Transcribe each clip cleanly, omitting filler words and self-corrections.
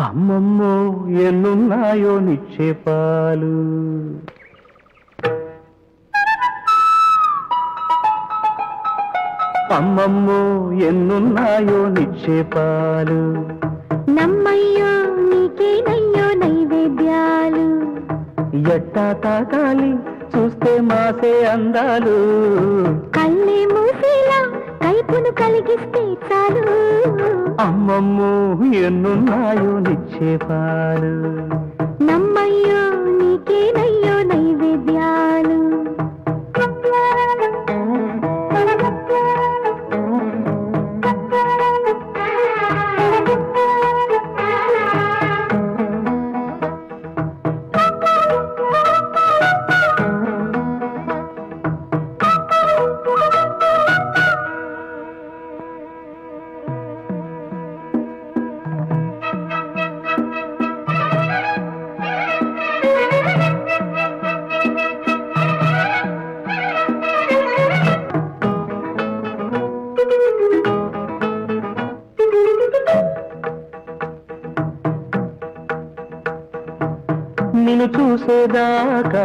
అమ్మమ్మో ఎన్నున్నాయో నిక్షేపాలు. అమ్మమ్మో ఎన్నున్నాయో నిక్షేపాలు. నమ్మయ్యో నీకేనయ్యో నైవేద్యాలు. ఎట్టా తాకాలి చూస్తే మాసే అందాలు. కళ్ళే మూసేలా కైపును కలిగిస్తే చాలు. అమ్మమ్మో ఎన్నున్నాయో నిక్షేపాలు. నమ్మయ్యో నీకేనయ్యో నైవేద్యాలు. నిన్ను చూసేదాకా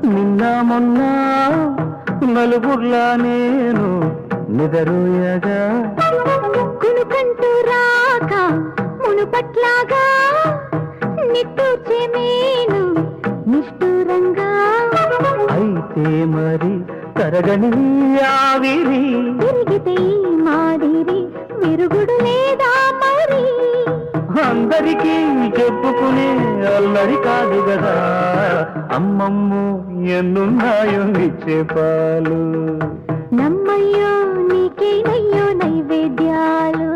నిన్న మొన్న నలుగుర్లా నేను నిదరోయగా. కునుకంటూ రాక మునుపట్లాగా నిట్టూర్చే మేను నిష్ఠూరంగా. అయితే మరి తరగని ఆవిరి తిరిగితే ఈ మాదిరి విరుగుడు లేదా మరి. అందరికీ చెప్పుకునే అల్లరి కాదు కదా. అమ్మమ్మో ఎన్నున్నాయో నిక్షేపాలు. నమ్మయ్యో నీకేనయ్యో నైవేద్యాలు.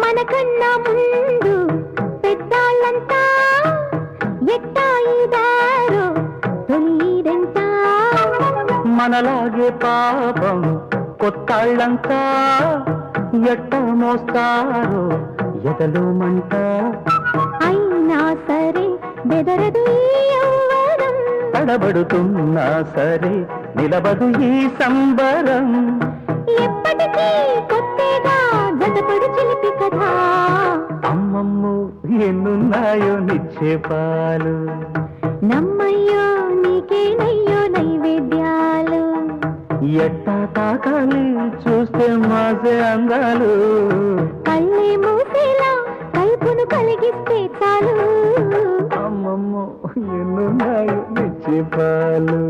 మనకన్నా ముందు పెద్దాళ్ళంతా ఎట్టాయిదారో తొలిదంతా. మనలాగే పాపం కొత్తాళ్ళంతా ఎట్ట మోస్తారో ఎదలు మంట. అయినా సరే బెదరదు ఈ యవ్వనం. తడబడుతున్నా సరే నిలబడు ఈ సంబరం. ఎప్పటికీ కొత్తగా జతపడు చిలిపి కథ. అమ్మమ్మో ఎన్నున్నాయో నిక్షేపాలు. నమ్మయ్యో నీకేనయ్యో నైవేద్యాలు. ఎట్టా తాకాలి చూస్తే మాసే అందాలు. కళ్ళే మూసేలా కైపును కలిగిస్తే చాలు. అమ్మమ్మో ఎన్నున్నాయో నిక్షేపాలు.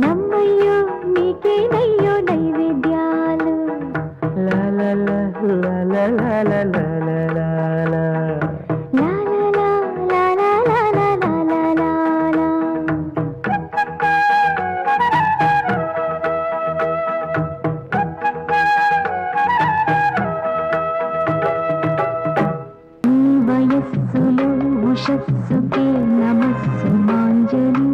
నమ్మయ్యో నీకేనయ్యో నైవేద్యాలు. లా లా లా లా లా లా లా లా లా లా. లా లా లా లా లా లా లా లా లా లా. ఈ వయస్సులో ఉషస్సుకే నమస్సు మాంజలి.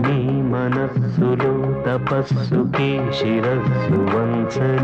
నీ మనస్సులో తపస్సుకే శిరస్సు వంచని.